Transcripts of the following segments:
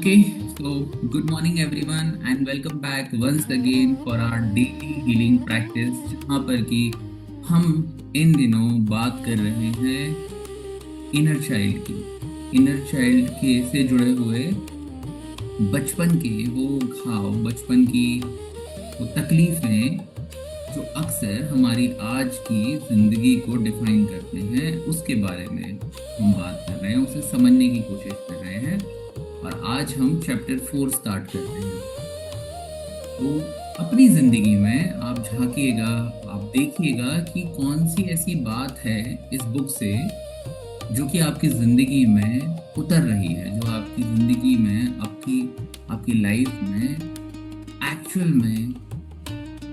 Okay, so good morning everyone and welcome back once again for our daily healing practice जहाँ पर कि हम इन दिनों बात कर रहे हैं इनर चाइल्ड के से जुड़े हुए बचपन के वो घाव, बचपन की वो तकलीफें जो अक्सर हमारी आज की जिंदगी को डिफाइन करते हैं, उसके बारे में हम बात कर रहे हैं, उसे समझने की कोशिश कर रहे हैं। और आज हम चैप्टर 4 स्टार्ट करते हैं। तो अपनी जिंदगी में आप झांकिएगा, आप देखिएगा कि कौन सी ऐसी बात है इस बुक से जो कि आपकी जिंदगी में उतर रही है, जो आपकी जिंदगी में, आपकी आपकी लाइफ में एक्चुअल में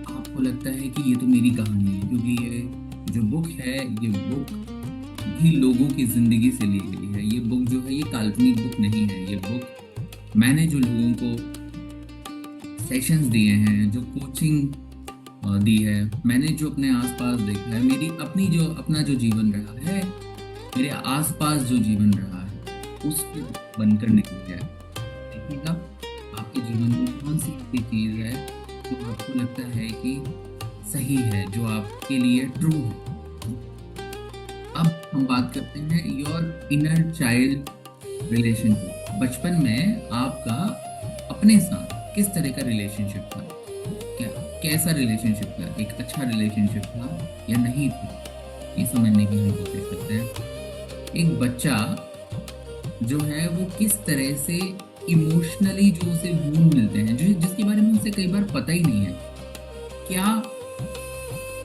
आपको लगता है कि ये तो मेरी कहानी है। क्योंकि ये जो बुक है, ये बुक भी लोगों की जिंदगी से ली गई है। ये बुक जो है, ये काल्पनिक बुक नहीं है। ये बुक मैंने जो लोगों को सेशंस दिए हैं, जो कोचिंग दी है, मैंने जो अपने आसपास देखा है, मेरी अपनी जो अपना जो जीवन रहा है, मेरे आसपास जो जीवन रहा है, उसको बनकर निकल गया। देखिएगा आपके जीवन में कौन सी ऐसी चीज है जो आपको लगता है कि सही है, जो आपके लिए ट्रू है। अब हम बात करते हैं योर इनर चाइल्ड रिलेशनशिप। बचपन में आपका अपने साथ किस तरह का रिलेशनशिप था? क्या कैसा रिलेशनशिप था? एक अच्छा रिलेशनशिप था या नहीं था? ये समझने की हम कोशिश करते हैं। एक बच्चा जो है वो किस तरह से इमोशनली जो उसे वूंड मिलते हैं, जो जिसके बारे में उसे कई बार पता ही नहीं है, क्या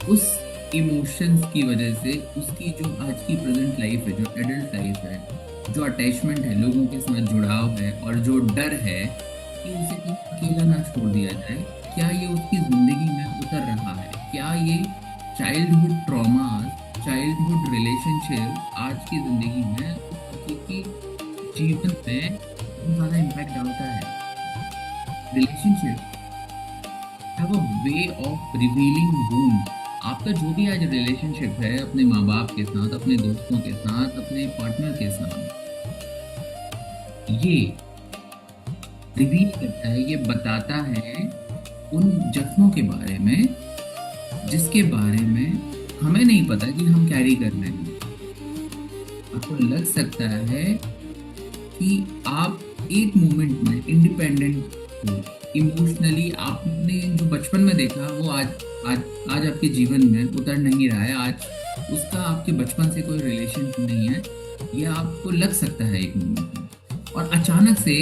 उस इमोशंस की वजह से उसकी जो आज की प्रेजेंट लाइफ है, जो एडल्ट लाइफ है, जो अटैचमेंट है, लोगों के साथ जुड़ाव है, और जो डर है कि उसे कहीं अकेला ना छोड़ दिया जाए, क्या ये उसकी जिंदगी में उतर रहा है? क्या ये चाइल्डहुड ट्रॉमा, चाइल्डहुड रिलेशनशिप आज की जिंदगी में उसकी जीवन में बहुत ज़्यादा इम्पैक्ट डालता है? Relationship have a way of revealing wound. आपका जो भी आज रिलेशनशिप है अपने माँ बाप के साथ, अपने दोस्तों के साथ, अपने पार्टनर के साथ, ये रिवील करता है, ये बताता है उन जख्मों के बारे में जिसके बारे में हमें नहीं पता कि हम कैरी कर रहे हैं। आपको लग सकता है कि आप एक मोमेंट में इंडिपेंडेंट हो इमोशनली, आपने जो बचपन में देखा वो आज आज आज आपके जीवन में उतर नहीं रहा है। आज उसका आपके बचपन से कोई रिलेशन नहीं है। ये आपको लग सकता है एक मोमेंट में, और अचानक से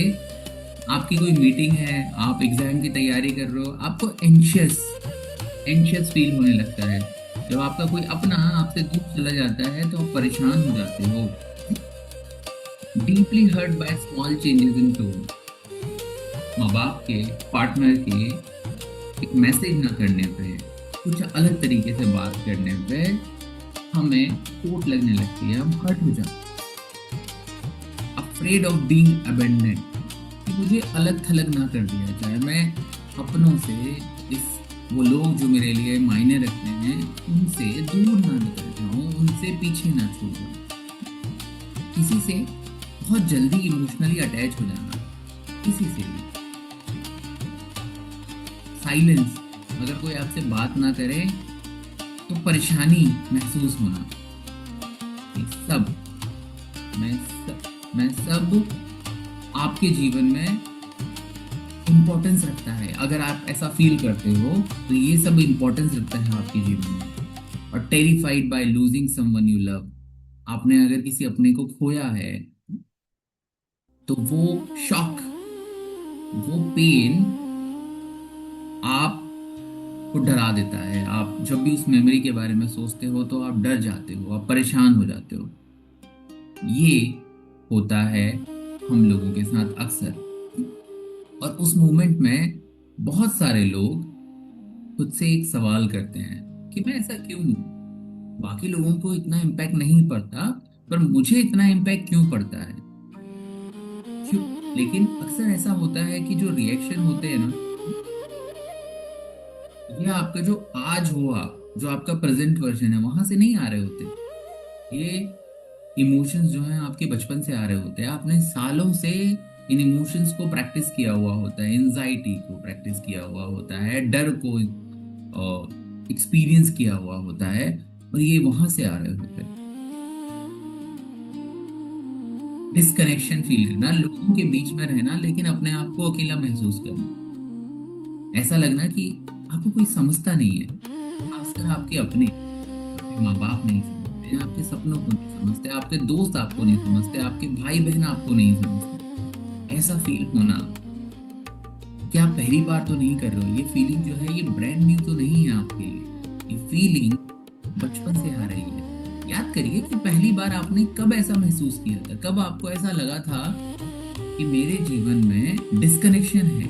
आपकी कोई मीटिंग है, आप एग्जाम की तैयारी कर रहे हो, आपको एंशियस फील होने लगता है। जब आपका कोई अपना आपसे दूर चला जाता है तो आप परेशान हो जाते हो। Deeply hurt by small changes in tone. माँ बाप के, पार्टनर के एक मैसेज ना करने पे, कुछ अलग तरीके से बात करने पे हमें चोट लगने लगती है, हम हर्ट हो जाते हैं। अफ्रेड ऑफ बीइंग अबेंडेंड, कि मुझे अलग थलग ना कर दिया जाए, मैं अपनों से, इस वो लोग जो मेरे लिए मायने रखते हैं, उनसे दूर ना निकल जाऊं, उनसे पीछे ना छूट जाऊं। किसी से बहुत जल्दी इमोशनली अटैच हो जाना, किसी से भी। साइलेंस, अगर कोई आपसे बात ना करे तो परेशानी महसूस होना। ये सब मैं सब आपके जीवन में इम्पोर्टेंस रखता है। अगर आप ऐसा फील करते हो तो ये सब इम्पोर्टेंस रखता है आपके जीवन में। और terrified by losing someone you love, आपने अगर किसी अपने को खोया है तो वो शॉक, वो पेन आप को डरा देता है। आप जब भी उस मेमोरी के बारे में सोचते हो तो आप डर जाते हो, आप परेशान हो जाते हो। ये होता है हम लोगों के साथ अक्सर। और उस मोमेंट में बहुत सारे लोग खुद से एक सवाल करते हैं कि मैं ऐसा क्यों हूं? बाकी लोगों को इतना इम्पैक्ट नहीं पड़ता, पर मुझे इतना इम्पैक्ट क्यों पड़ता है? क्यों? लेकिन अक्सर ऐसा होता है कि जो रिएक्शन होते हैं ना, ये आपका जो आज हुआ, जो आपका प्रेजेंट वर्जन है, वहां से नहीं आ रहे होते। ये इमोशंस जो हैं आपके बचपन से आ रहे होते हैं, आपने सालों से इन इमोशंस को प्रैक्टिस किया हुआ होता है, एंजाइटी को प्रैक्टिस किया हुआ होता है, डर को एक्सपीरियंस किया हुआ होता है, और ये वहां से आ रहे होते हैं। डिस्कनेक्शन फील करना, लोगों के बीच में रहना लेकिन अपने आप को अकेला महसूस करना, ऐसा लगना कि आपको कोई समझता नहीं है, खासकर आपके अपने आपके माँ बाप नहीं समझते, आपके सपनों को नहीं समझते, आपके दोस्त आपको नहीं समझते, आपके भाई बहन आपको नहीं समझते। ऐसा फील होना कि आप पहली बार तो नहीं कर रहे हो, ये फीलिंग जो है ये ब्रांड न्यू तो नहीं है आपके लिए, ये फीलिंग बचपन से आ रही है। याद करिए कि पहली बार आपने कब ऐसा महसूस किया था, कब आपको ऐसा लगा था कि मेरे जीवन में डिस्कनेक्शन है।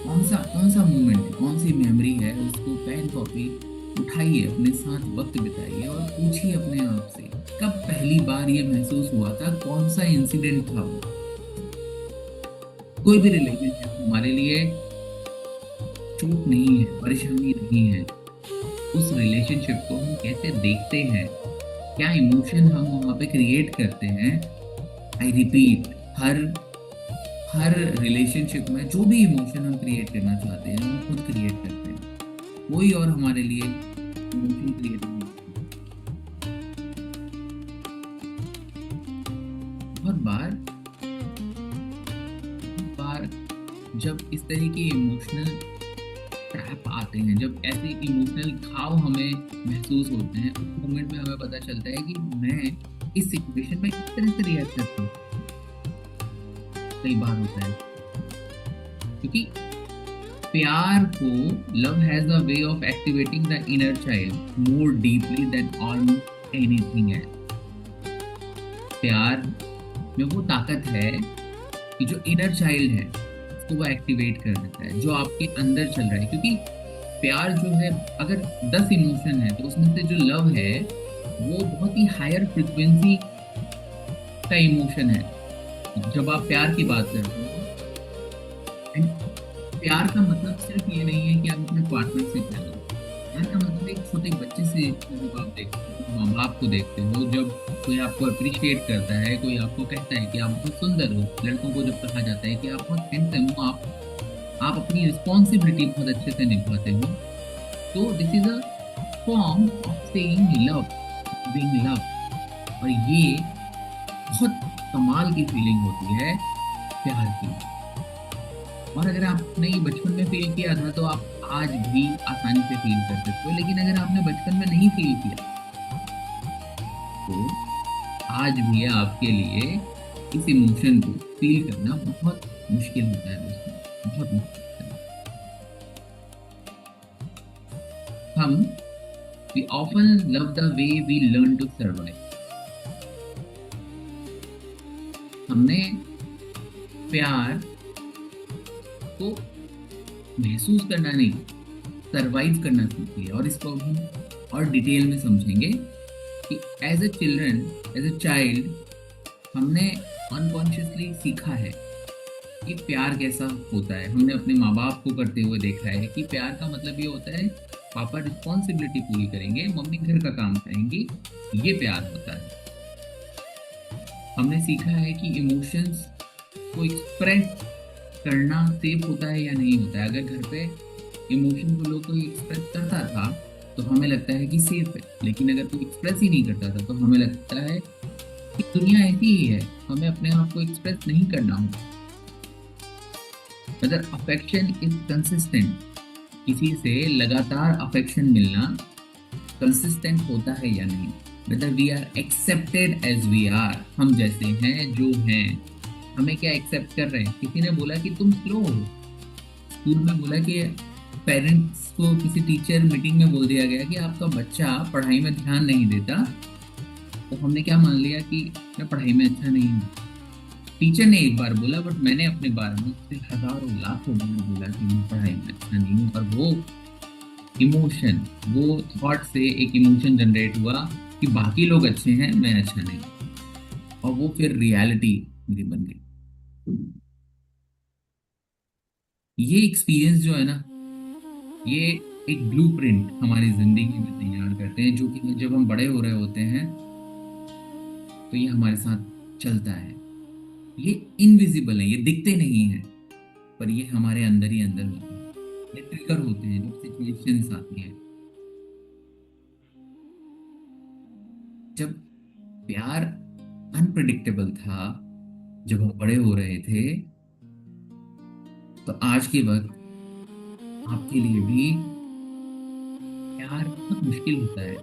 कौन सा मोमेंट है, कौन सी मेमोरी है, उसको पेन कॉपी उठाइए, अपने साथ वक्त बिताइए और पूछिए अपने आप से, कब पहली बार ये महसूस हुआ था, कौन सा इंसिडेंट था वो। कोई भी रिलेशनशिप हमारे लिए चोट नहीं है, परेशानी नहीं है। उस रिलेशनशिप को हम कैसे देखते हैं, क्या इमोशन हम वहां पे क्रिएट करते हैं। I repeat, her her relationship में जो भी इमोशन हम क्रिएट करना चाहते हैं हम खुद क्रिएट करते हैं, कोई और हमारे लिए इमोशन क्रिएट नहीं करता। बहुत बार जब इस तरह के इमोशनल ट्रैप आते हैं, जब ऐसे इमोशनल घाव हमें महसूस होते हैं, उस मोमेंट में हमें पता चलता है कि मैं इस सिचुएशन में इस तरह से रिएक्ट करता हूँ। कई बार होता है क्योंकि प्यार को, love has a way of activating the inner child more deeply than almost anything else. प्यार में वो ताकत है कि जो इनर चाइल्ड है उसको वो एक्टिवेट कर देता है, जो आपके अंदर चल रहा है। क्योंकि प्यार जो है, अगर 10 इमोशन है तो उसमें से जो लव है वो बहुत ही हायर फ्रिक्वेंसी का इमोशन है। जब आप प्यार की बात करते हो, and प्यार का मतलब सिर्फ ये नहीं है कि आप अपने पार्टनर से प्यार करो। प्यार का मतलब एक छोटे बच्चे से जब आप देखते हो, माँ बाप को देखते हो, जब कोई आपको अप्रिशिएट करता है, कोई आपको कहता है कि आप बहुत सुंदर हो, लड़कों को जब कहा जाता है कि आप बहुत हैंडसम हो, आप अपनी रिस्पॉन्सिबिलिटी बहुत अच्छे से निभाते हो, तो this is a form of saying love, being love. और ये बहुत कमाल की फीलिंग होती है प्यार की। और अगर आपने ये बचपन में फील किया था तो आप आज भी आसानी से फील कर सकते हो, लेकिन अगर आपने बचपन में नहीं फील किया तो आज भी आपके लिए इस इमोशन को फील करना बहुत मुश्किल होता है दोस्तों, बहुत मुश्किल होता है। हम we often love the way we learn to survive। हमने प्यार को महसूस करना नहीं, सरवाइव करना सीख लिया। और इसको हम और डिटेल में समझेंगे कि as a children, as a child, हमने अनकॉन्शियसली सीखा है कि प्यार कैसा होता है। हमने अपने माँ बाप को करते हुए देखा है कि प्यार का मतलब ये होता है पापा रिस्पॉन्सिबिलिटी पूरी करेंगे, मम्मी घर का काम करेंगी, ये प्यार होता है। हमने सीखा है कि इमोशंस को एक्सप्रेस करना सेफ होता है या नहीं होता है। अगर घर पे इमोशन को लोग कोई एक्सप्रेस करता था तो हमें लगता है कि सेफ है, लेकिन अगर कोई एक्सप्रेस ही नहीं करता था तो हमें लगता है कि दुनिया ऐसी ही है, हमें अपने आप को एक्सप्रेस नहीं करना होगा। अगर अफेक्शन इज कंसिस्टेंट, किसी से लगातार अफेक्शन मिलना कंसिस्टेंट होता है या नहीं, whether we are accepted as we are, हम जैसे हैं जो हैं, हमें क्या एक्सेप्ट कर रहे हैं। किसी ने बोला कि तुम स्लो हो, स्कूल में बोला कि पेरेंट्स को, किसी टीचर मीटिंग में बोल दिया गया कि आपका बच्चा पढ़ाई में ध्यान नहीं देता, तो हमने क्या मान लिया कि मैं पढ़ाई में अच्छा नहीं हूँ। टीचर ने एक बार बोला, बट मैंने अपने बारे में हजारों लाखों बार बोला कि मैं पढ़ाई में अच्छा नहीं हूँ। पर वो इमोशन, वो थॉट से एक इमोशन जनरेट हुआ कि बाकी लोग अच्छे हैं, मैं अच्छा नहीं, और वो फिर रियलिटी मेरी बन गई। ये एक्सपीरियंस जो है ना, ये एक ब्लूप्रिंट हमारी जिंदगी में तैयार करते हैं, जो कि जब हम बड़े हो रहे होते हैं तो ये हमारे साथ चलता है। ये इनविजिबल है, ये दिखते नहीं है, पर ये हमारे अंदर ही अंदर होते हैं। ये ट्रिगर होते हैं जब सिचुएशंस आती है। जब प्यार अनप्रिडिक्टेबल था, जब हम बड़े हो रहे थे, तो आज के वक्त आपके लिए भी प्यार बहुत मुश्किल होता है।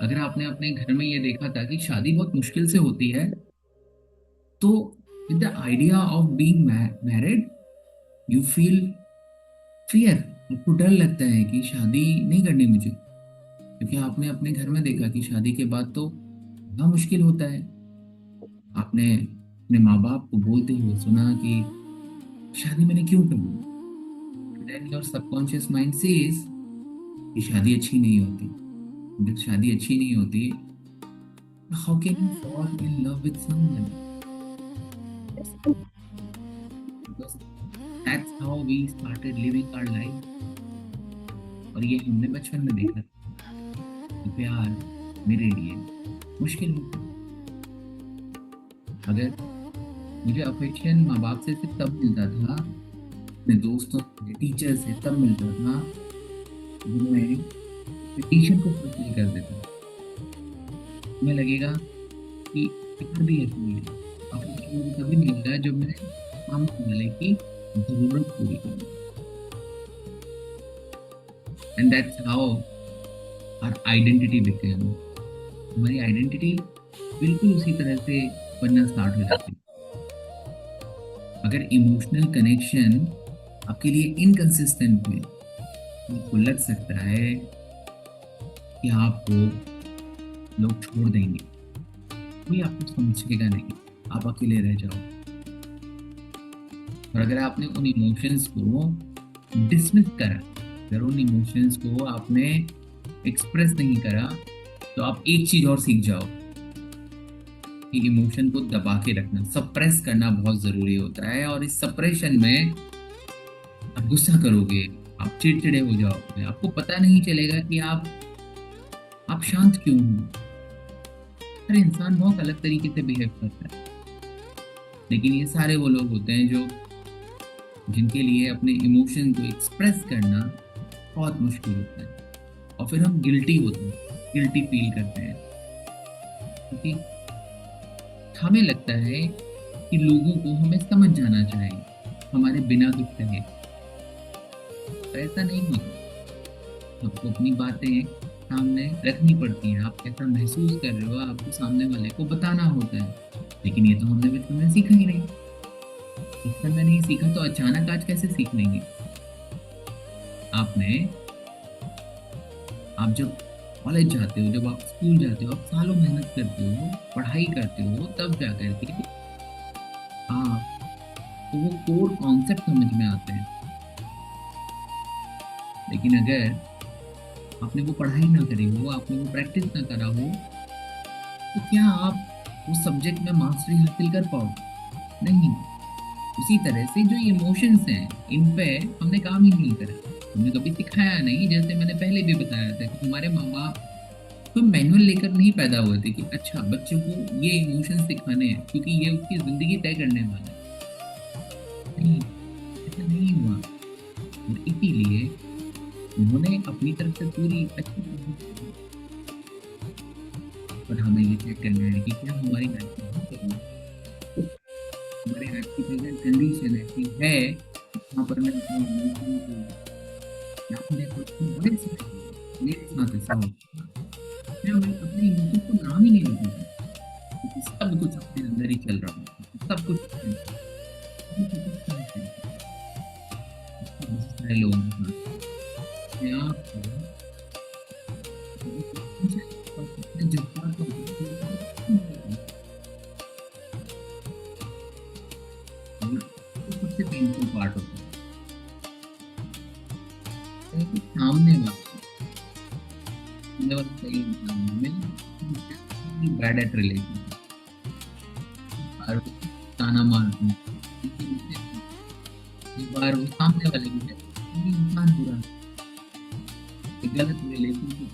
अगर आपने अपने घर में ये देखा था कि शादी बहुत मुश्किल से होती है, तो with the idea of being married you feel fear. आपको डर लगता है कि शादी नहीं करनी मुझे, क्योंकि आपने अपने घर में देखा कि शादी के बाद तो बड़ा मुश्किल होता है। आपने अपने माँ बाप को बोलते हुए सुना कि शादी मैंने क्यों करनी। Then your subconscious mind says कि शादी अच्छी नहीं होती। जब शादी अच्छी नहीं होती, how can you fall in love with someone? Because that's how we started living our life। और ये हमने बचपन में देखा कि प्यार मेरे लिए मुश्किल होता है। अगर मुझे अफेक्शन माँ बाप से सिर्फ तब मिलता था, अपने दोस्तों से, टीचर से तब मिलता था जब मैं टीचर को फुलफिल कर देता। तुम्हें लगेगा कि प्यार भी ऐसी है, अफेक्शन मुझे तभी मिलेगा जब मैं सामने वाले की जरूरत पूरी करूँ। And that's how our identity became. हमारी आइडेंटिटी बिल्कुल उसी तरह से बनना स्टार्ट हो जाती है। अगर इमोशनल कनेक्शन आपके लिए इनकंसिस्टेंट है, तो आपको लग सकता है कि आपको लोग छोड़ देंगे, कोई आपको समझेगा नहीं, आप अकेले रह जाओ। और अगर आपने उन इमोशंस को डिसमिस करा, अगर उन इमोशंस को आपने एक्सप्रेस नहीं करा, तो आप एक चीज और सीख जाओ कि इमोशन को दबा के रखना, सप्रेस करना बहुत जरूरी होता है। और इस सप्रेशन में आप गुस्सा करोगे, आप चिड़चिड़े हो जाओगे, आपको पता नहीं चलेगा कि आप शांत क्यों हो। हर इंसान बहुत अलग तरीके से बिहेव करता है, लेकिन ये सारे वो लोग होते हैं जो जिनके लिए अपने इमोशन को एक्सप्रेस करना बहुत मुश्किल होता है। और फिर हम गिल्टी होते हैं, गिल्टी फील करते हैं, क्योंकि हमें लगता है कि लोगों को हमें समझ जाना चाहिए हमारे बिना दुख कहे। पर ऐसा नहीं है। आपको अपनी बातें सामने रखनी पड़ती हैं। आप कैसा महसूस कर रहे हो आपको सामने वाले को बताना होता है, लेकिन ये तो हमने बचपन में सीखा ही नहीं। बचपन में नहीं सीखा तो अचानक आज कैसे सीख लेंगे। आप जब कॉलेज जाते हो, जब आप स्कूल जाते हो, आप सालों मेहनत करते हो, पढ़ाई करते हो, तब जा करके तो वो कोर कॉन्सेप्ट समझ में आते हैं। लेकिन अगर आपने वो पढ़ाई ना करी हो, आपने वो प्रैक्टिस ना करा हो, तो क्या आप उस सब्जेक्ट में मास्टरी हासिल कर पाओगे? नहीं। उसी तरह से जो इमोशंस हैं, इन पे हमने काम ही नहीं करा, हमने कभी सिखाया नहीं। जैसे मैंने पहले भी बताया था कि हमारे माँ बाप तो मैनुअल लेकर नहीं पैदा हुए थे कि अच्छा बच्चे को ये इमोशंस सिखाने हैं क्योंकि ये उसकी जिंदगी तय करने वाला है। नहीं, ऐसा नहीं हुआ। और इसीलिए उन्होंने अपनी तरफ से पूरी अच्छी कोशिश की। पर हमें ये चेक करना है कि क्या हमारी हमारे आज की प्रेजेंट कंडीशन ऐसी है जहाँ पर मैं अपने इमोशन को या अपने खुद को बड़े से मेरे साथ ऐसा होता है, मैं अपने इमोशन को नाम ही नहीं लूंगा, क्योंकि सब कुछ अपने अंदर ही चल रहा है, सब कुछ लोगों के आप जज्बात सबसे पेनफुल पार्ट होता है कि सामने वाला सही इंसान में बैड एट रिलेशन और ताना मारते हैं, एक बार वो सामने वाले की इंसान बुरा गलत रिलेशनशिप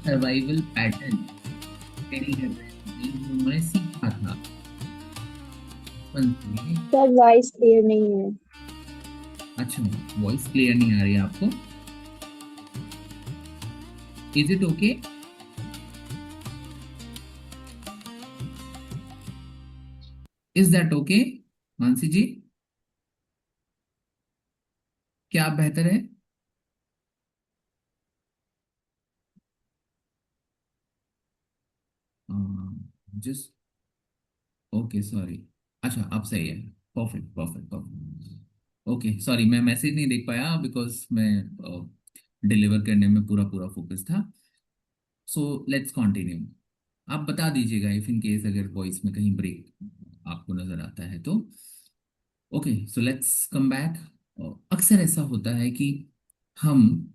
सर्वाइवल पैटर्न नहीं कर रहे हैं, जो उन्होंने सीखा था बचपन से। सर वॉइस क्लियर नहीं है। अच्छा, वॉइस क्लियर नहीं आ रही है आपको? Is it okay? Is that okay? Mansi ji, क्या आप बेहतर है? जिस ओके, सॉरी। अच्छा, आप सही है। Perfect perfect perfect. Okay, sorry, मैं मैसेज नहीं देख पाया बिकॉज मैं डिलीवर करने में पूरा पूरा फोकस था। So let's continue. आप बता दीजिएगा इफ इन केस अगर वॉइस में कहीं ब्रेक आपको नजर आता है तो। Okay, so let's come back. अक्सर ऐसा होता है कि हम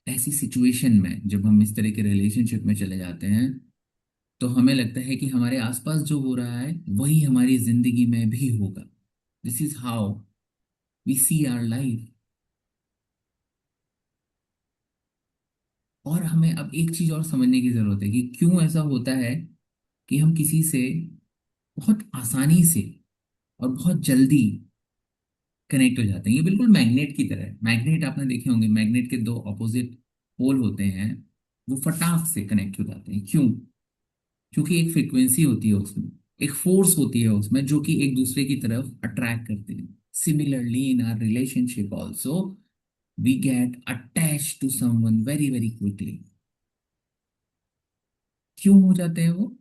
ऐसी सिचुएशन में जब हम इस तरह के रिलेशनशिप में चले जाते हैं तो हमें लगता है कि हमारे आसपास जो हो रहा है वही हमारी जिंदगी में भी होगा। This is how we see our life. और हमें अब एक चीज और समझने की जरूरत है कि क्यों ऐसा होता है कि हम किसी से बहुत आसानी से और बहुत जल्दी कनेक्ट हो जाते हैं। ये बिल्कुल मैग्नेट की तरह है। मैग्नेट आपने देखे होंगे, मैग्नेट के दो ऑपोजिट पोल होते हैं, वो फटाक से कनेक्ट हो जाते हैं। क्यों? क्योंकि एक फ्रीक्वेंसी होती है उसमें, एक फोर्स होती है उसमें जो कि एक दूसरे की तरफ अट्रैक्ट करते हैं। Similarly in our relationship also we get attach to someone very very quickly. क्यों हो जाते हैं वो?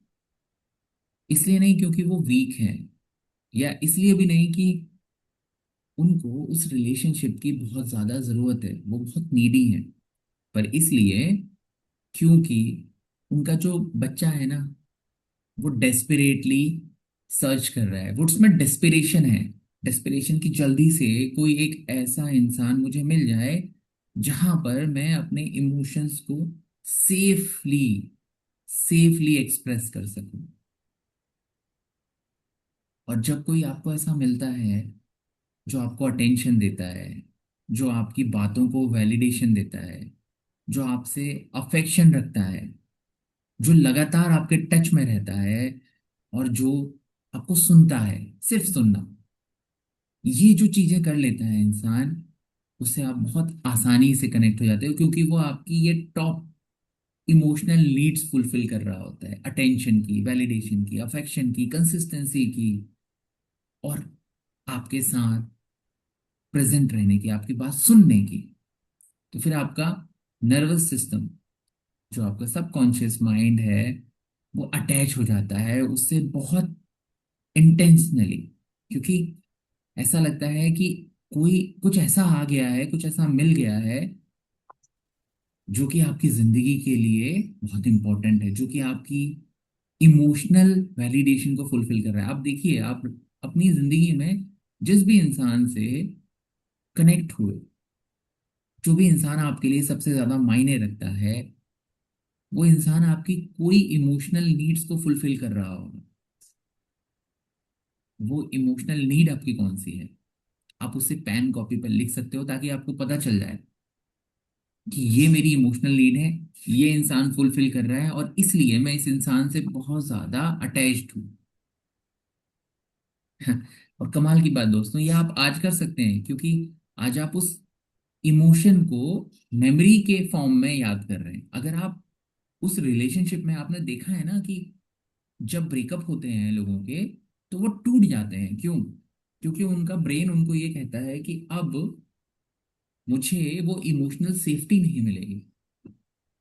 इसलिए नहीं क्योंकि वो वीक हैं, या इसलिए भी नहीं कि उनको उस रिलेशनशिप की बहुत ज्यादा जरूरत है, वो बहुत नीडी है, पर इसलिए क्योंकि उनका जो बच्चा है ना, वो डेस्परेटली सर्च कर रहा है। वो उसमें डेस्पिरेशन है, डेस्पिरेशन की जल्दी से कोई एक ऐसा इंसान मुझे मिल जाए जहां पर मैं अपने इमोशंस को सेफली सेफली एक्सप्रेस कर सकूं। और जब कोई आपको ऐसा मिलता है जो आपको अटेंशन देता है, जो आपकी बातों को वैलिडेशन देता है, जो आपसे अफेक्शन रखता है, जो लगातार आपके टच में रहता है, और जो आपको सुनता है, सिर्फ सुनना, ये जो चीजें कर लेता है इंसान, उससे आप बहुत आसानी से कनेक्ट हो जाते हो क्योंकि वो आपकी ये टॉप इमोशनल नीड्स फुलफिल कर रहा होता है। अटेंशन की, वैलिडेशन की, अफेक्शन की, कंसिस्टेंसी की, और आपके साथ प्रेजेंट रहने की, आपकी बात सुनने की। तो फिर आपका नर्वस सिस्टम, जो आपका सबकॉन्शियस माइंड है, वो अटैच हो जाता है उससे बहुत इंटेंशनली। क्योंकि ऐसा लगता है कि कोई कुछ ऐसा आ गया है, कुछ ऐसा मिल गया है जो कि आपकी जिंदगी के लिए बहुत इंपॉर्टेंट है, जो कि आपकी इमोशनल वैलिडेशन को फुलफिल कर रहा है। आप देखिए, आप अपनी जिंदगी में जिस भी इंसान से कनेक्ट हुए, जो भी इंसान आपके लिए सबसे ज्यादा मायने रखता है, वो इंसान आपकी कोई इमोशनल नीड्स को फुलफिल कर रहा होगा। वो इमोशनल नीड आपकी कौन सी है, आप उसे पेन कॉपी पर लिख सकते हो ताकि आपको पता चल जाए कि ये मेरी इमोशनल नीड है, ये इंसान फुलफिल कर रहा है, और इसलिए मैं इस इंसान से बहुत ज्यादा अटैच्ड हूँ। और कमाल की बात दोस्तों, ये आप आज कर सकते हैं क्योंकि आज आप उस इमोशन को मेमोरी के फॉर्म में याद कर रहे हैं। अगर आप उस रिलेशनशिप में, आपने देखा है ना कि जब ब्रेकअप होते हैं लोगों के, तो वो टूट जाते हैं। क्यों? क्योंकि उनका ब्रेन उनको ये कहता है कि अब मुझे वो इमोशनल सेफ्टी नहीं मिलेगी।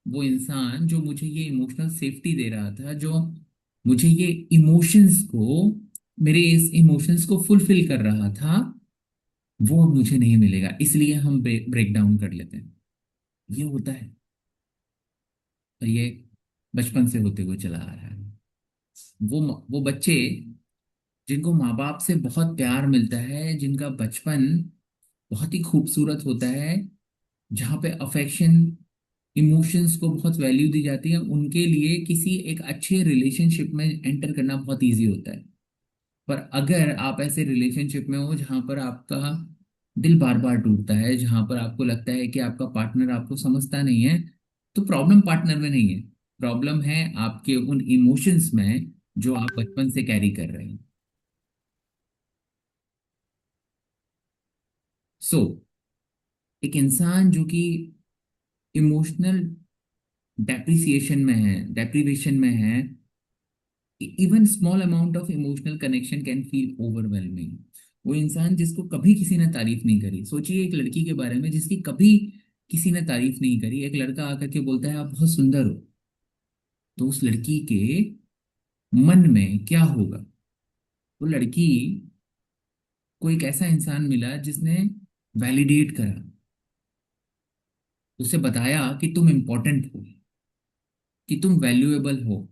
वो इंसान जो मुझे ये इमोशनल सेफ्टी दे रहा था, जो मुझे ये इमोशंस को, मेरे इस इमोशंस को फुलफिल कर रहा था, वो अब मुझे नहीं मिलेगा। इसलिए हम ब्रेक डाउन कर लेते हैं। ये होता है, और ये बचपन से होते हुए चला आ रहा है। वो बच्चे जिनको माँ बाप से बहुत प्यार मिलता है, जिनका बचपन बहुत ही खूबसूरत होता है, जहाँ पे अफेक्शन, इमोशंस को बहुत वैल्यू दी जाती है, उनके लिए किसी एक अच्छे रिलेशनशिप में एंटर करना बहुत इजी होता है। पर अगर आप ऐसे रिलेशनशिप में हो जहाँ पर आपका दिल बार बार टूटता है, जहाँ पर आपको लगता है कि आपका पार्टनर आपको समझता नहीं है, तो प्रॉब्लम पार्टनर में नहीं है, प्रॉब्लम है आपके उन इमोशंस में जो आप बचपन से कैरी कर रहे हैं। सो एक इंसान जो कि इमोशनल डेप्रिसिएशन में है, डेप्रिवेशन में है, even small amount of emotional connection can feel overwhelming. वो इंसान जिसको कभी किसी ने तारीफ नहीं करी, सोचिए एक लड़की के बारे में जिसकी कभी किसी ने तारीफ नहीं करी, एक लड़का आकर के बोलता है आप बहुत सुंदर हो, तो उस लड़की के मन में क्या होगा? वो लड़की को एक ऐसा इंसान मिला जिसने वैलिडेट करा, उसे बताया कि तुम इम्पोर्टेंट हो, कि तुम वैल्यूएबल हो।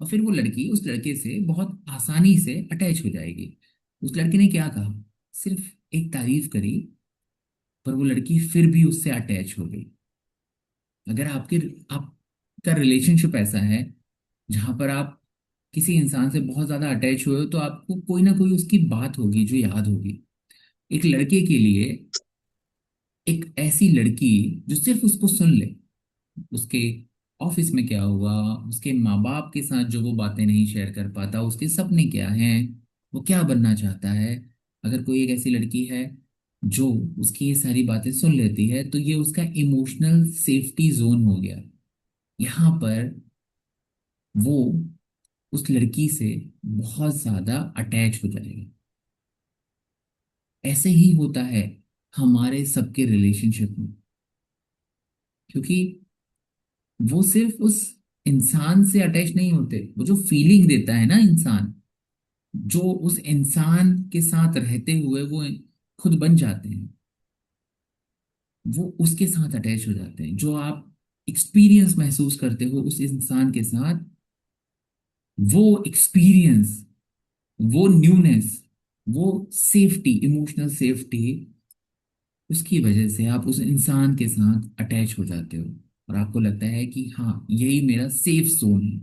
और फिर वो लड़की उस लड़के से बहुत आसानी से अटैच हो जाएगी। उस लड़के ने क्या कहा? सिर्फ एक तारीफ करी, पर वो लड़की फिर भी उससे अटैच हो गई। अगर आपका रिलेशनशिप ऐसा है जहां पर आप किसी इंसान से बहुत ज्यादा अटैच हुए हो, तो आपको कोई ना कोई उसकी बात होगी जो याद होगी। एक लड़के के लिए एक ऐसी लड़की जो सिर्फ उसको सुन ले, उसके ऑफिस में क्या हुआ, उसके माँ बाप के साथ जो वो बातें नहीं शेयर कर पाता, उसके सपने क्या हैं, वो क्या बनना चाहता है, अगर कोई एक ऐसी लड़की है जो उसकी ये सारी बातें सुन लेती है, तो ये उसका इमोशनल सेफ्टी जोन हो गया। यहाँ पर वो उस लड़की से बहुत ज्यादा अटैच हो जाएगा। ऐसे ही होता है हमारे सबके रिलेशनशिप में, क्योंकि वो सिर्फ उस इंसान से अटैच नहीं होते, वो जो फीलिंग देता है ना इंसान, जो उस इंसान के साथ रहते हुए वो खुद बन जाते हैं, वो उसके साथ अटैच हो जाते हैं। जो आप एक्सपीरियंस महसूस करते हो उस इंसान के साथ, वो एक्सपीरियंस, वो न्यूनेस, वो सेफ्टी, इमोशनल सेफ्टी, उसकी वजह से आप उस इंसान के साथ अटैच हो जाते हो और आपको लगता है कि हाँ यही मेरा सेफ जोन है।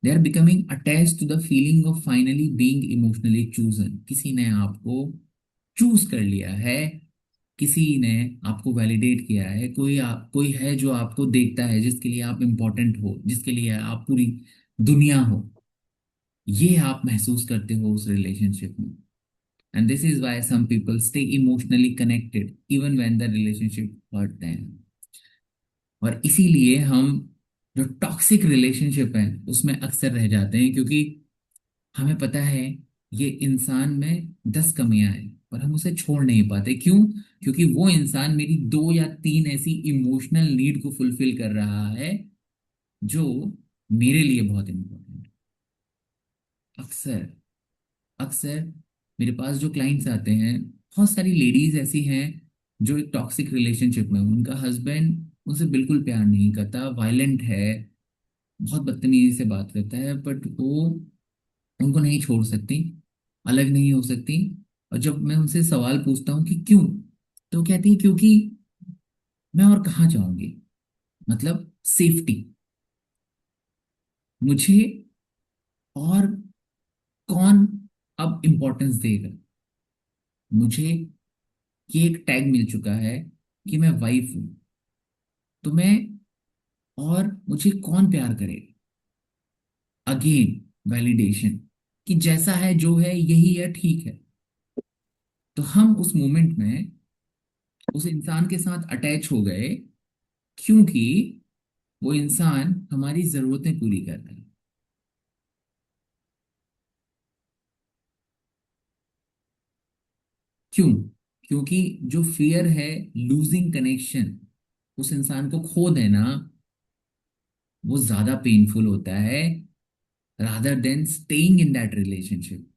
They are becoming attach to the feeling of finally being emotionally chosen. किसी ने आपको चूज कर लिया है, किसी ने आपको वैलिडेट किया है, कोई है जो आपको देखता है, जिसके लिए आप इम्पोर्टेंट हो, जिसके लिए आप पूरी दुनिया हो। ये आप महसूस करते हो उस रिलेशनशिप में। And this is why some people stay emotionally connected even when the relationship hurt them. और इसीलिए हम जो टॉक्सिक रिलेशनशिप है उसमें अक्सर रह जाते हैं, क्योंकि हमें पता है ये इंसान में 10 कमियां हैं, पर हम उसे छोड़ नहीं पाते। क्यों? क्योंकि वो इंसान मेरी 2 या 3 ऐसी इमोशनल नीड को फुलफिल कर रहा है जो मेरे लिए बहुत इंपॉर्टेंट है। अक्सर अक्सर मेरे पास जो क्लाइंट्स आते हैं, बहुत सारी लेडीज ऐसी हैं जो एक टॉक्सिक रिलेशनशिप में, उनका हस्बैंड उनसे बिल्कुल प्यार नहीं करता, वायलेंट है, बहुत बदतमीजी से बात करता है, बट वो उनको नहीं छोड़ सकती, अलग नहीं हो सकती। और जब मैं उनसे सवाल पूछता हूँ कि क्यों, तो वो कहती है क्योंकि मैं और कहाँ जाऊंगी, मतलब सेफ्टी। मुझे और कौन अब इम्पोर्टेंस देगा? मुझे ये एक टैग मिल चुका है कि मैं वाइफ हूं, तो मैं, और मुझे कौन प्यार करेगा? अगेन वैलिडेशन, कि जैसा है जो है यही है, ठीक है। तो हम उस मोमेंट में उस इंसान के साथ अटैच हो गए, क्योंकि वो इंसान हमारी जरूरतें पूरी कर रहा है। क्यों? क्योंकि जो फियर है लूजिंग कनेक्शन, उस इंसान को खो देना, वो ज्यादा पेनफुल होता है rather than staying in that relationship.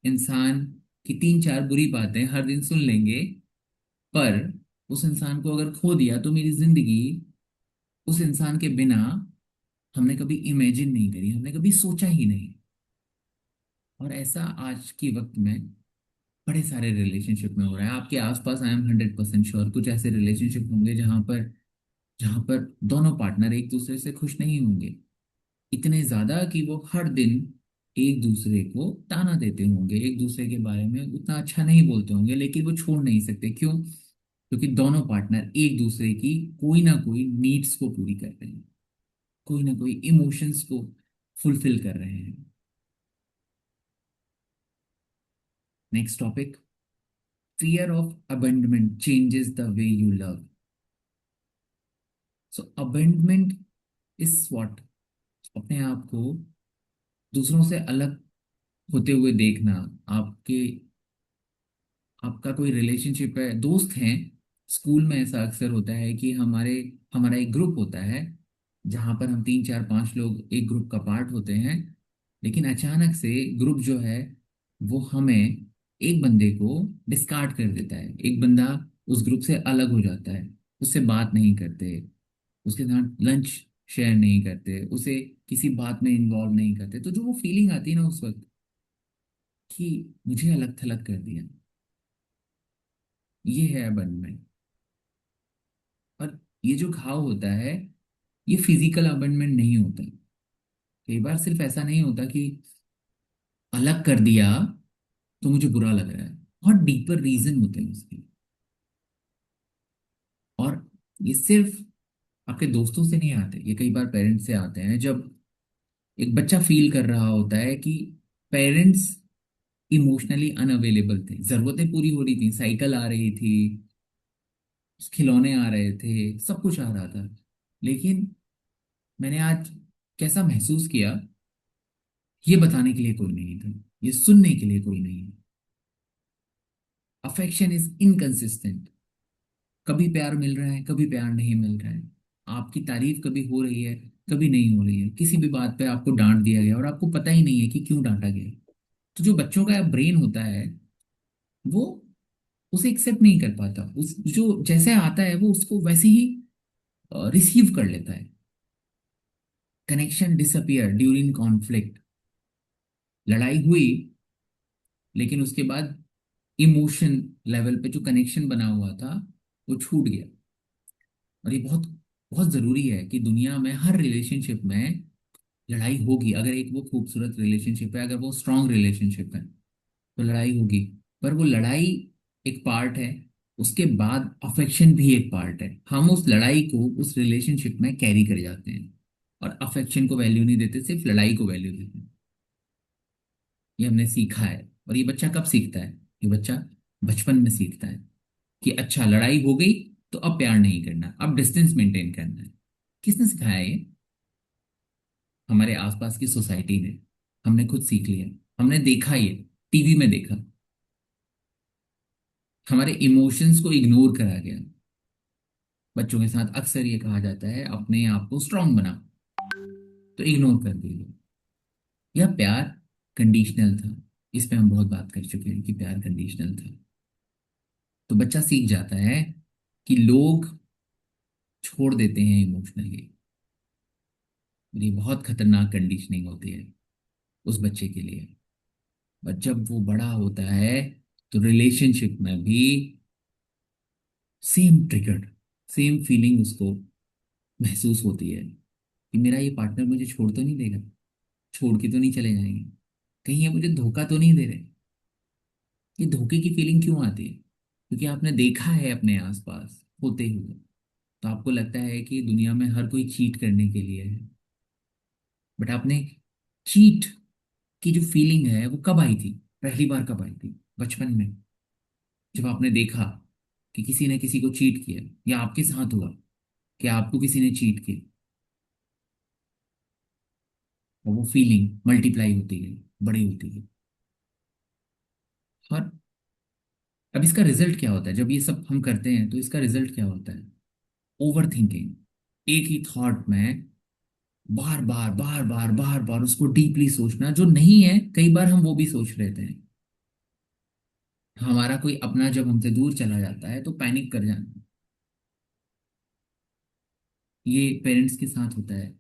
इंसान की 3 4 बुरी बातें हर दिन सुन लेंगे, पर उस इंसान को अगर खो दिया तो मेरी जिंदगी उस इंसान के बिना हमने कभी इमेजिन नहीं करी, हमने कभी सोचा ही नहीं। और ऐसा आज के वक्त में बड़े सारे रिलेशनशिप में हो रहा है। आपके आसपास आई एम 100% श्योर कुछ ऐसे रिलेशनशिप होंगे जहां पर दोनों पार्टनर एक दूसरे से खुश नहीं होंगे, इतने ज्यादा कि वो हर दिन एक दूसरे को ताना देते होंगे, एक दूसरे के बारे में उतना अच्छा नहीं बोलते होंगे, लेकिन वो छोड़ नहीं सकते। क्यों? क्योंकि दोनों पार्टनर एक दूसरे की कोई ना कोई नीड्स को पूरी कर रहे हैं। कोई ना कोई इमोशंस को फुलफिल कर रहे हैं। Next topic, fear of abandonment changes the way you love. So abandonment is what, अपने आप को दूसरों से अलग होते हुए देखना। आपके आपका कोई रिलेशनशिप है, दोस्त हैं, स्कूल में ऐसा अक्सर होता है कि हमारा एक ग्रुप होता है जहां पर हम 3 4 5 लोग एक ग्रुप का पार्ट होते हैं। लेकिन अचानक से ग्रुप जो है वो हमें, एक बंदे को डिस्कार्ड कर देता है। एक बंदा उस ग्रुप से अलग हो जाता है, उससे बात नहीं करते, उसके साथ लंच शेयर नहीं करते, उसे किसी बात में इन्वॉल्व नहीं करते। तो जो वो फीलिंग आती है ना उस वक्त कि मुझे अलग थलग कर दिया, ये है अबंडमेंट। और ये जो घाव होता है, ये फिजिकल अबेंडमेंट नहीं होता। कई बार सिर्फ ऐसा नहीं होता कि अलग कर दिया तो मुझे बुरा लग रहा है, बहुत डीपर रीजन होते हैं उसके। और ये सिर्फ आपके दोस्तों से नहीं आते, ये कई बार पेरेंट्स से आते हैं। जब एक बच्चा फील कर रहा होता है कि पेरेंट्स इमोशनली अनअवेलेबल थे, जरूरतें पूरी हो रही थी, साइकिल आ रही थी, खिलौने आ रहे थे, सब कुछ आ रहा था, लेकिन मैंने आज कैसा महसूस किया, ये बताने के लिए कोई नहीं था, ये सुनने के लिए कोई नहीं है। अफेक्शन इज इनकंसिस्टेंट, कभी प्यार मिल रहा है, कभी प्यार नहीं मिल रहा है। आपकी तारीफ कभी हो रही है, कभी नहीं हो रही है। किसी भी बात पे आपको डांट दिया गया और आपको पता ही नहीं है कि क्यों डांटा गया। तो जो बच्चों का ब्रेन होता है वो उसे एक्सेप्ट नहीं कर पाता, उस जो जैसे आता है वो उसको वैसे ही रिसीव कर लेता है। कनेक्शन डिसअपियर ड्यूरिंग कॉन्फ्लिक्ट, लड़ाई हुई लेकिन उसके बाद इमोशन लेवल पे जो कनेक्शन बना हुआ था वो छूट गया। और ये बहुत बहुत जरूरी है कि दुनिया में हर रिलेशनशिप में लड़ाई होगी। अगर एक वो खूबसूरत रिलेशनशिप है, अगर वो स्ट्रांग रिलेशनशिप है, तो लड़ाई होगी। पर वो लड़ाई एक पार्ट है, उसके बाद अफेक्शन भी एक पार्ट है। हम उस लड़ाई को उस रिलेशनशिप में कैरी कर जाते हैं और अफेक्शन को वैल्यू नहीं देते, सिर्फ लड़ाई को वैल्यू देते हैं। ये हमने सीखा है। और ये बच्चा कब सीखता है? ये बच्चा बचपन में सीखता है कि अच्छा लड़ाई हो गई तो अब प्यार नहीं करना, अब डिस्टेंस मेंटेन करना है। किसने सिखाया ये? हमारे आसपास की सोसाइटी ने। हमने खुद सीख लिया, हमने देखा, ये टीवी में देखा। हमारे इमोशंस को इग्नोर करा गया। बच्चों के साथ अक्सर ये कहा जाता है अपने आप को स्ट्रांग बना, तो इग्नोर कर दिया। यह प्यार कंडीशनल था, इस पे हम बहुत बात कर चुके हैं कि प्यार कंडीशनल था। तो बच्चा सीख जाता है कि लोग छोड़ देते हैं इमोशनली। ये बहुत खतरनाक कंडीशनिंग होती है उस बच्चे के लिए। और जब वो बड़ा होता है तो रिलेशनशिप में भी सेम ट्रिगर, सेम फीलिंग उसको महसूस होती है कि मेरा ये पार्टनर मुझे छोड़ तो नहीं देगा, छोड़ के तो नहीं चले जाएंगे, कहीं ये मुझे धोखा तो नहीं दे रहे। ये धोखे की फीलिंग क्यों आती है? क्योंकि आपने देखा है अपने आसपास होते हुए। तो आपको लगता है कि दुनिया में हर कोई चीट करने के लिए है। बट आपने चीट की जो फीलिंग है वो कब आई थी? पहली बार कब आई थी? बचपन में, जब आपने देखा कि किसी ने किसी को चीट किया, या आपके साथ हुआ कि आपको किसी ने चीट किया, और वो फीलिंग मल्टीप्लाई होती है, बड़ी होती है। और अब इसका रिजल्ट क्या होता है जब ये सब हम करते हैं? तो इसका रिजल्ट क्या होता है? ओवर थिंकिंग, एक ही थॉट में बार बार बार बार बार बार उसको डीपली सोचना, जो नहीं है कई बार हम वो भी सोच लेते हैं। हमारा कोई अपना जब हमसे दूर चला जाता है तो पैनिक कर जाना, ये पेरेंट्स के साथ होता है।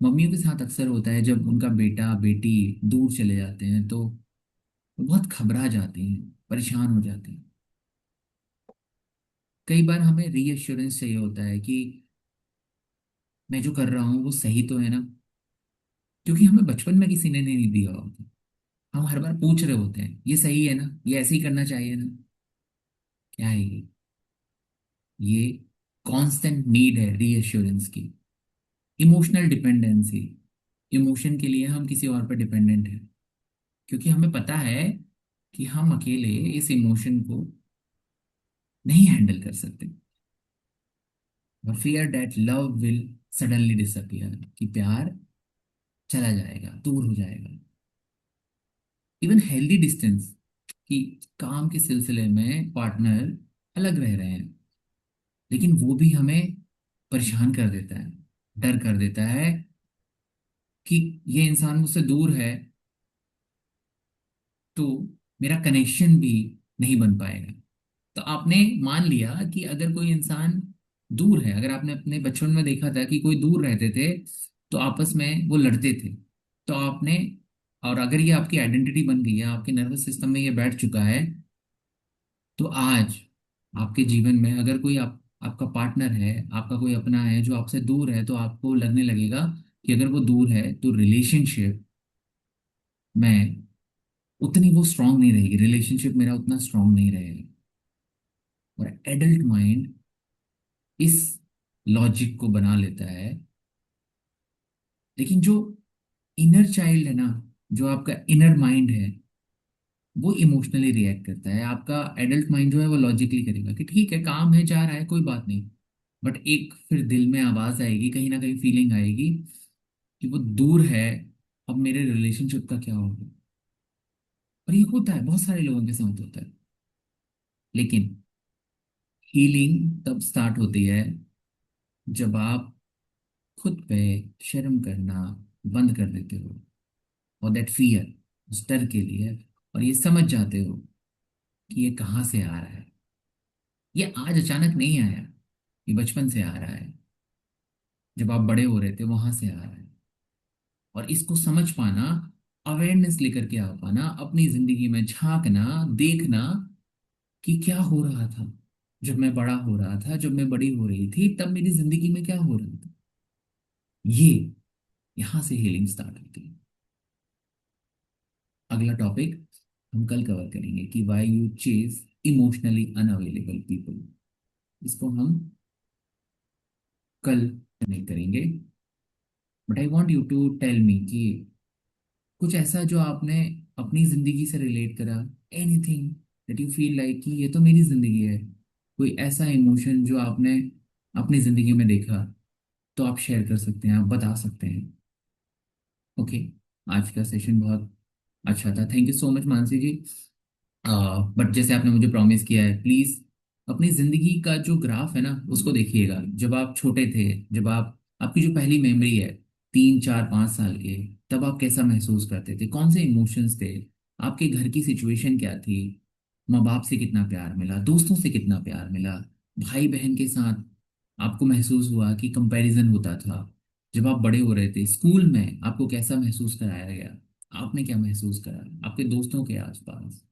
मम्मियों के साथ अक्सर होता है, जब उनका बेटा बेटी दूर चले जाते हैं तो वो बहुत घबरा जाती हैं, परेशान हो जाती हैं। कई बार हमें रीअश्योरेंस चाहिए होता है कि मैं जो कर रहा हूँ वो सही तो है ना, क्योंकि हमें बचपन में किसी ने नहीं दिया होता। हम हर बार पूछ रहे होते हैं ये सही है ना, ये ऐसे ही करना चाहिए ना। क्या है ये? ये कांस्टेंट नीड है रीअश्योरेंस की। इमोशनल डिपेंडेंसी, इमोशन के लिए हम किसी और पर डिपेंडेंट हैं, क्योंकि हमें पता है कि हम अकेले इस इमोशन को नहीं हैंडल कर सकते। और fear that love will suddenly disappear, कि प्यार चला जाएगा, दूर हो जाएगा। इवन हेल्दी डिस्टेंस, कि काम के सिलसिले में पार्टनर अलग रह रहे हैं, लेकिन वो भी हमें परेशान कर देता है, डर कर देता है कि ये इंसान मुझसे दूर है तो मेरा कनेक्शन भी नहीं बन पाएगा। तो आपने मान लिया कि अगर कोई इंसान दूर है, अगर आपने अपने बचपन में देखा था कि कोई दूर रहते थे तो आपस में वो लड़ते थे, तो आपने, और अगर ये आपकी आइडेंटिटी बन गई है, आपके नर्वस सिस्टम में ये बैठ चुका है, तो आज आपके जीवन में अगर कोई आपका पार्टनर है, आपका कोई अपना है जो आपसे दूर है, तो आपको लगने लगेगा कि अगर वो दूर है तो रिलेशनशिप में उतनी वो स्ट्रांग नहीं रहेगी, रिलेशनशिप मेरा उतना स्ट्रांग नहीं रहेगा। और एडल्ट माइंड इस लॉजिक को बना लेता है, लेकिन जो इनर चाइल्ड है ना, जो आपका इनर माइंड है, वो इमोशनली रिएक्ट करता है। आपका एडल्ट माइंड जो है वो लॉजिकली करेगा कि ठीक है, काम है, जा रहा है, कोई बात नहीं। बट एक फिर दिल में आवाज आएगी, कहीं ना कहीं फीलिंग आएगी कि वो दूर है, अब मेरे रिलेशनशिप का क्या होगा। और ये होता है, बहुत सारे लोगों के साथ होता है। लेकिन हीलिंग तब स्टार्ट होती है जब आप खुद पे शर्म करना बंद कर देते हो, और दैट फियर, उस डर के लिए, और ये समझ जाते हो कि ये कहाँ से आ रहा है। ये आज अचानक नहीं आया, ये बचपन से आ रहा है, जब आप बड़े हो रहे थे वहां से आ रहा है। और इसको समझ पाना, अवेयरनेस लेकर के आ पाना, अपनी जिंदगी में झांकना, देखना कि क्या हो रहा था जब मैं बड़ा हो रहा था, जब मैं बड़ी हो रही थी, तब मेरी जिंदगी में क्या हो रहा था। ये यहां से हीलिंग स्टार्ट होती है। अगला टॉपिक हम कल कवर करेंगे कि why you chase emotionally unavailable people. इसको हम कल नहीं करेंगे। But I want you to tell me कि कुछ ऐसा जो आपने अपनी जिंदगी से रिलेट करा, anything that you feel like कि ये तो मेरी जिंदगी है। कोई ऐसा इमोशन जो आपने अपनी जिंदगी में देखा, तो आप शेयर कर सकते हैं, आप बता सकते हैं। ओके, आज का सेशन बहुत अच्छा था, thank you so much Mansi ji. But जैसे आपने मुझे प्रॉमिस किया है, प्लीज अपनी जिंदगी का जो ग्राफ है ना उसको देखिएगा। जब आप छोटे थे, जब आप, आपकी जो पहली मेमोरी है 3 4 5 साल के, तब आप कैसा महसूस करते थे, कौन से इमोशंस थे, आपके घर की सिचुएशन क्या थी, माँ बाप से कितना प्यार मिला, दोस्तों से कितना प्यार मिला, भाई बहन के साथ आपको महसूस हुआ कि कंपैरिजन होता था। जब आप बड़े हो रहे थे, स्कूल में आपको कैसा महसूस कराया गया, आपने क्या महसूस करा आपके दोस्तों के आसपास,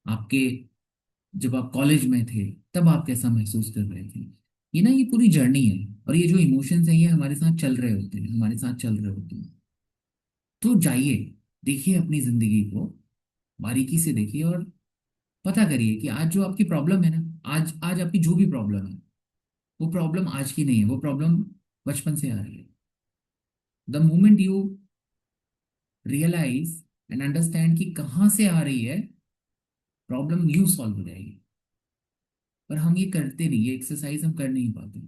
आपके, जब आप कॉलेज में थे तब आप कैसा महसूस कर रहे थे। ये ना, ये पूरी जर्नी है, और ये जो इमोशंस हैं ये हमारे साथ चल रहे होते हैं, हमारे साथ चल रहे होते हैं। तो जाइए, देखिए अपनी जिंदगी को, बारीकी से देखिए, और पता करिए कि आज जो आपकी प्रॉब्लम है ना, आज आज आपकी जो भी प्रॉब्लम है, वो प्रॉब्लम आज की नहीं है, वो प्रॉब्लम बचपन से आ रही है। The moment you realise and understand कि कहाँ से आ रही है, प्रॉब्लम यू सॉल्व हो जाएगी। पर हम ये करते नहीं, ये एक्सरसाइज हम कर नहीं पाते,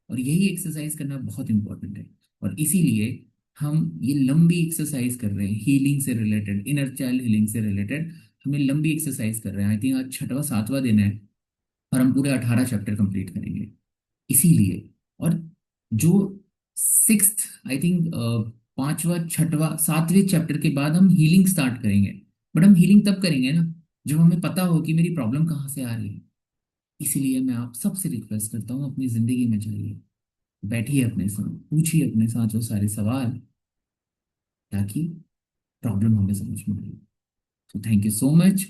और यही एक्सरसाइज करना बहुत इंपॉर्टेंट है। और इसीलिए हम ये लंबी एक्सरसाइज कर रहे हैं, हीलिंग से रिलेटेड, इनर चाइल्ड हीलिंग से रिलेटेड। हमें लंबी एक्सरसाइज कर रहे हैं, आई थिंक आज छठवां सातवां दिन है, और हम पूरे 18 चैप्टर कंप्लीट करेंगे इसीलिए। और जो सिक्स्थ, आई थिंक पांचवा छठवां सातवें चैप्टर के बाद हम हीलिंग स्टार्ट करेंगे। बट हम हीलिंग तब करेंगे ना जब हमें पता हो कि मेरी प्रॉब्लम कहाँ से आ रही है। इसीलिए मैं आप सबसे रिक्वेस्ट करता हूँ, अपनी जिंदगी में जाइए, बैठिए अपने साथ, पूछिए अपने साथ वो सारे सवाल, ताकि प्रॉब्लम हमें समझ में आए। So thank you so much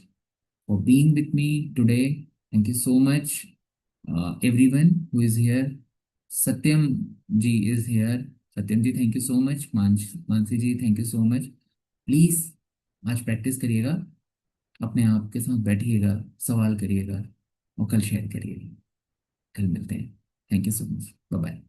for being with me today. Thank you so much, everyone who is here. Satyam ji is here. Satyam ji, thank you so much. Mansi ji, thank you so much. Please आज practice करिएगा, अपने आप के साथ बैठिएगा, सवाल करिएगा, और कल शेयर करिएगा। कल मिलते हैं। Thank you so much, bye bye.